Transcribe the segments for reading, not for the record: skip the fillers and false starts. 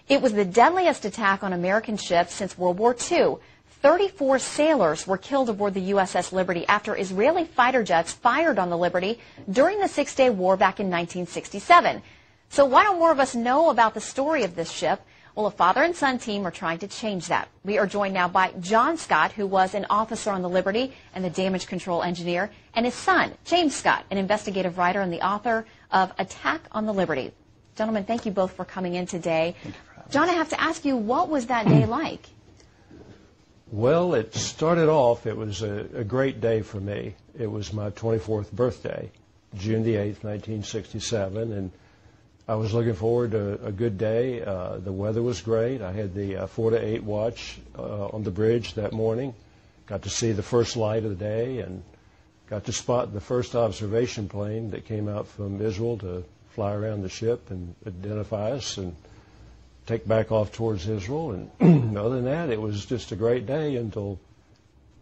It was the deadliest attack on American ships since World War II. 34 sailors were killed aboard the USS Liberty after Israeli fighter jets fired on the Liberty during the Six-Day War back in 1967. So why don't more of us know about the story of this ship? Well, a father and son team are trying to change that. We are joined now by John Scott, who was an officer on the Liberty and the damage control engineer, and his son, James Scott, an investigative writer and the author of Attack on the Liberty. Gentlemen, thank you both for coming in today. John, I have to ask you, what was that day like? Well, it started off, it was a great day for me. It was my 24th birthday, June the 8th, 1967, and I was looking forward to a good day. The weather was great. I had the 4 to 8 watch on the bridge that morning. Got to see the first light of the day and got to spot the first observation plane that came out from Israel to fly around the ship and identify us and take back off towards Israel. And other than that, it was just a great day until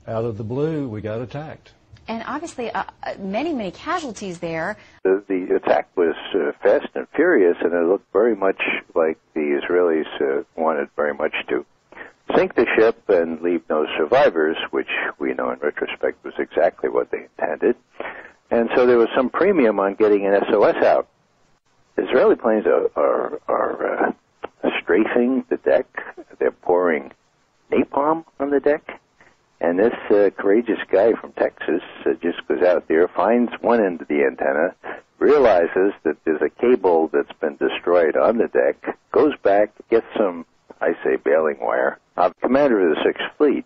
out of the blue we got attacked. And obviously, many casualties there. The attack was fast and furious, and it looked very much like the Israelis wanted very much to sink the ship and leave no survivors, which we know in retrospect was exactly what they intended. And so there was some premium on getting an SOS out. Israeli planes are strafing the deck. They're pouring napalm on the deck. And this courageous guy from Texas just goes out there, finds one end of the antenna, realizes that there's a cable that's been destroyed on the deck, goes back, gets some, I say, baling wire. The commander of the 6th Fleet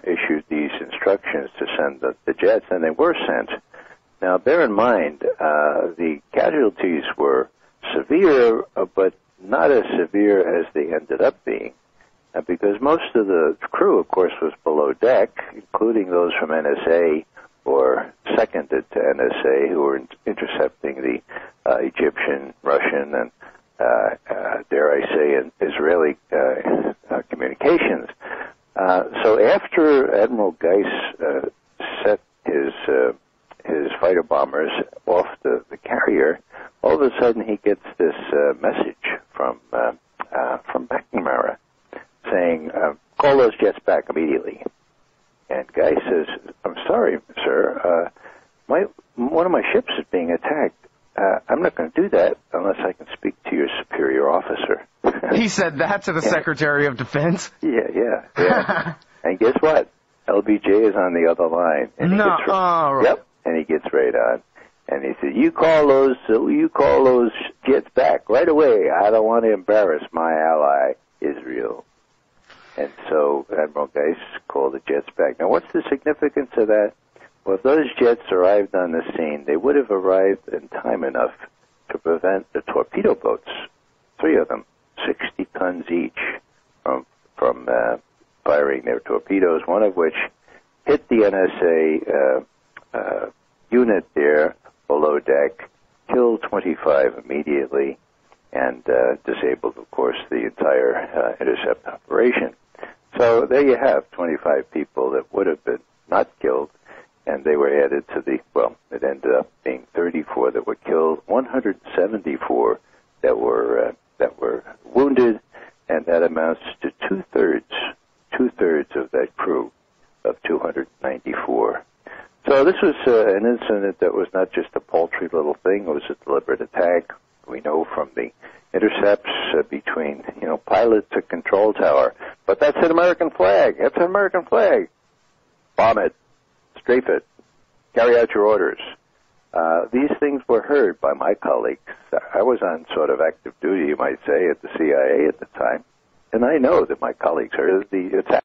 issued these instructions to send the jets, and they were sent. Now, bear in mind, the casualties were severe, but not as severe as they ended up being. Because most of the crew, of course, was below deck, including those from NSA or seconded to NSA who were intercepting the Egyptian, Russian, and, dare I say, and Israeli communications. So after Admiral Geis set his fighter bombers off the carrier, all of a sudden he gets this message from McNamara, saying, call those jets back immediately. And Guy says, I'm sorry, sir, one of my ships is being attacked. I'm not going to do that unless I can speak to your superior officer. He said that to the Secretary of Defense? Yeah. And guess what? LBJ is on the other line. And Yep, and he gets right on. And he said, you call those jets back right away. I don't want to embarrass my ally, Israel. And so Admiral Geis called the jets back. Now, what's the significance of that? Well, if those jets arrived on the scene, they would have arrived in time enough to prevent the torpedo boats, 3 of them, 60 tons each, from firing their torpedoes, one of which hit the NSA unit there below deck, killed 25 immediately, and disabled, of course, the entire intercept operation. So there you have 25 people that would have been not killed, and they were added to it ended up being 34 that were killed, 174 that were wounded, and that amounts to two-thirds of that crew of 294. So this was an incident that was not just a paltry little thing. It was a deliberate attack. We know from the intercepts between, pilot to control tower. But that's an American flag. That's an American flag. Bomb it. Strafe it. Carry out your orders. These things were heard by my colleagues. I was on sort of active duty, you might say, at the CIA at the time. And I know that my colleagues heard the attack.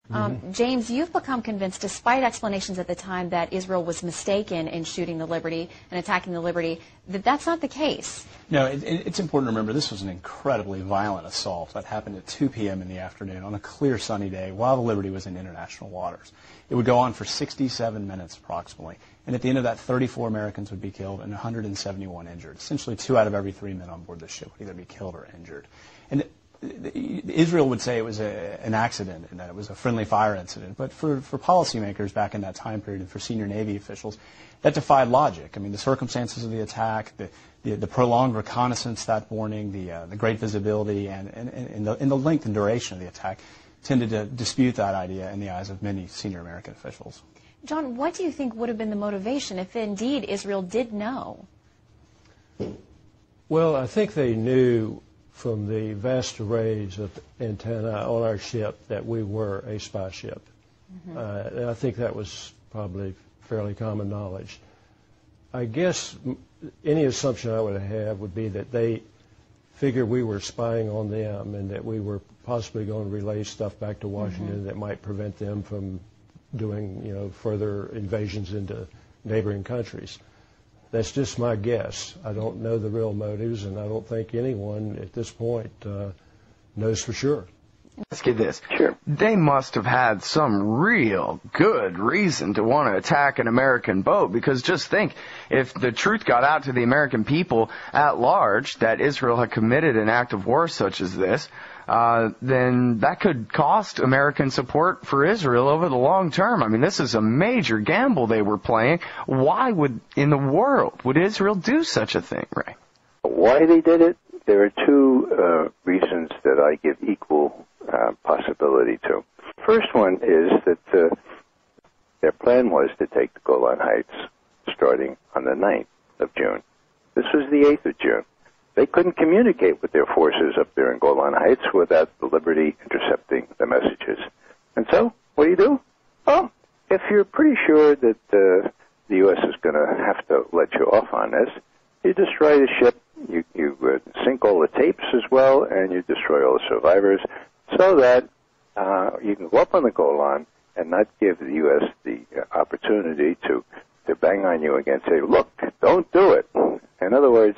James, you've become convinced, despite explanations at the time that Israel was mistaken in shooting the Liberty and attacking the Liberty, that that's not the case. No, it's important to remember this was an incredibly violent assault that happened at 2 p.m. in the afternoon on a clear sunny day while the Liberty was in international waters. It would go on for 67 minutes approximately. And at the end of that, 34 Americans would be killed and 171 injured. Essentially 2 out of every 3 men on board the ship would either be killed or injured. And Israel would say it was an accident and that it was a friendly fire incident. But for policymakers back in that time period and for senior Navy officials, that defied logic. I mean, the circumstances of the attack, the prolonged reconnaissance that morning, the great visibility, and the length and duration of the attack tended to dispute that idea in the eyes of many senior American officials. John, what do you think would have been the motivation if indeed Israel did know? Well, I think they knew from the vast arrays of antennae on our ship that we were a spy ship. And I think that was probably fairly common knowledge. I guess any assumption I would have would be that they figured we were spying on them and that we were possibly going to relay stuff back to Washington that might prevent them from doing, further invasions into neighboring countries. That's just my guess. I don't know the real motives, and I don't think anyone at this point knows for sure. Ask you this. Sure. They must have had some real good reason to want to attack an American boat, because just think, if the truth got out to the American people at large that Israel had committed an act of war such as this, then that could cost American support for Israel over the long term. I mean, this is a major gamble they were playing. Why in the world would Israel do such a thing, Ray? Why they did it? There are two reasons that I give equal possibility to. First one is that their plan was to take the Golan Heights starting on the 9th of June. This was the 8th of June. They couldn't communicate with their forces up there in Golan Heights without the Liberty intercepting the messages. And so, what do? Well, if you're pretty sure that the U.S. is going to have to let you off on this, you destroy the ship, you sink all the tapes as well, and you destroy all the survivors, so that you can go up on the Golan and not give the U.S. the opportunity to bang on you again, say, look, don't do it. In other words,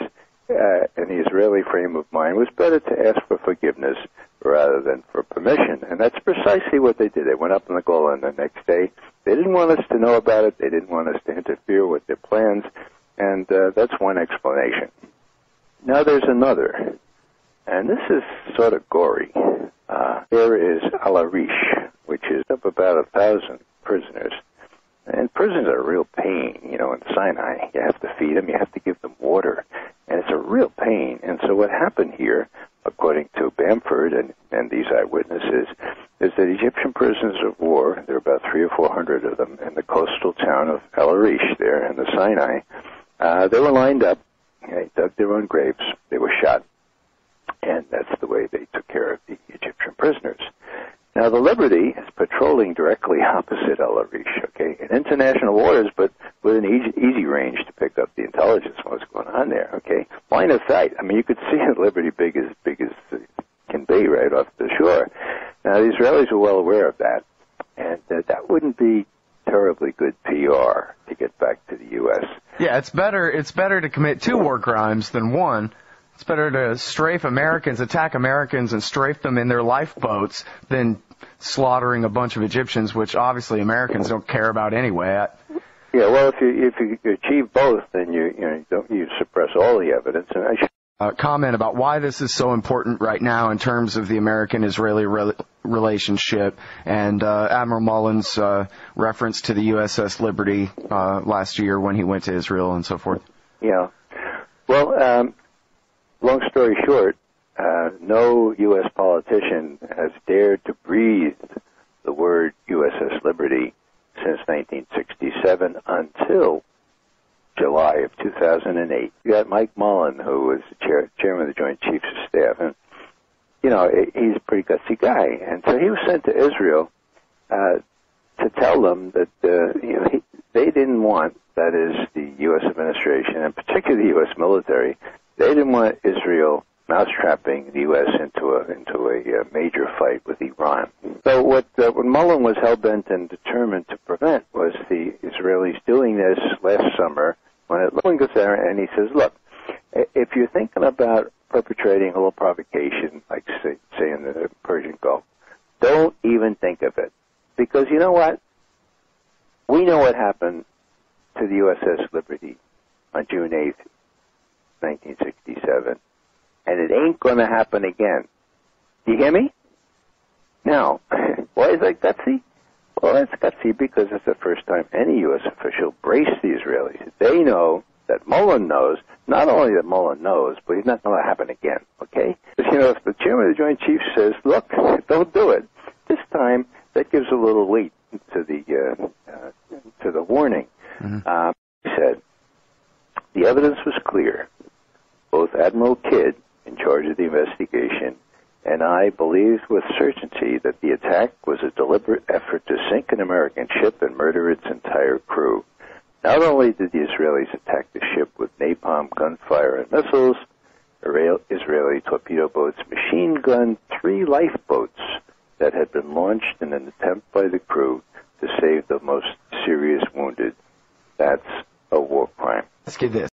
in the Israeli frame of mind, it was better to ask for forgiveness rather than for permission. And that's precisely what they did. They went up on the Golan the next day. They didn't want us to know about it. They didn't want us to interfere with their plans. And that's one explanation. Now there's another. And this is sort of gory. There is Arish, which is up about 1,000 prisoners. And prisoners are a real pain, in Sinai. You have to feed them, you have to give them water, and it's a real pain. And so what happened here, according to Bamford and these eyewitnesses, is that Egyptian prisoners of war, there are about 300 or 400 of them in the coastal town of Arish there in the Sinai, they were lined up, they dug their own graves, they were shot, and that's the way they took care of the Egyptian prisoners. Now, the Liberty is patrolling directly opposite Arish, okay, in international waters, but with an easy range to pick up the intelligence on what's going on there, okay. Line of sight. I mean, you could see the Liberty big as it can be right off the shore. Now, the Israelis were well aware of that, and that wouldn't be terribly good PR to get back to the U.S. Yeah, it's better to commit 2 war crimes than 1. It's better to strafe Americans, attack Americans, and strafe them in their lifeboats than slaughtering a bunch of Egyptians, which obviously Americans don't care about anyway. Yeah, well, if you achieve both, then you suppress all the evidence. And I should comment about why this is so important right now in terms of the American-Israeli relationship, and Admiral Mullen's reference to the USS Liberty last year when he went to Israel and so forth. Yeah. Well, long story short, no U.S. politician has dared to breathe the word USS Liberty since 1967 until July of 2008. You got Mike Mullen, who was the chairman of the Joint Chiefs of Staff, and he's a pretty gutsy guy, and so he was sent to Israel to tell them that they didn't want, that is, the U.S. administration, and particularly the U.S. military, they didn't want Israel mousetrapping the U.S. into a major fight with Iran. So what Mullen was hell-bent and determined to prevent was the Israelis doing this last summer when Mullen goes there and he says, look, if you're thinking about perpetrating a little provocation, like say in the Persian Gulf, don't even think of it. Because you know what? We know what happened to the USS Liberty on June 8th, 1967, and it ain't going to happen again. Do you hear me? Now, why is that gutsy? Well, it's gutsy because it's the first time any U.S. official braced the Israelis. They know that Mullen knows, not only that Mullen knows, but he's not going to happen again, okay? Because, if the chairman of the Joint Chiefs says, look, don't do it, this time that gives a little weight to the warning. Mm-hmm. He said, the evidence was clear. Both Admiral Kidd, in charge of the investigation, and I believed with certainty that the attack was a deliberate effort to sink an American ship and murder its entire crew. Not only did the Israelis attack the ship with napalm, gunfire, and missiles, Israeli torpedo boats machine gunned 3 lifeboats that had been launched in an attempt by the crew to save the most serious wounded. That's a war crime. Let's get this.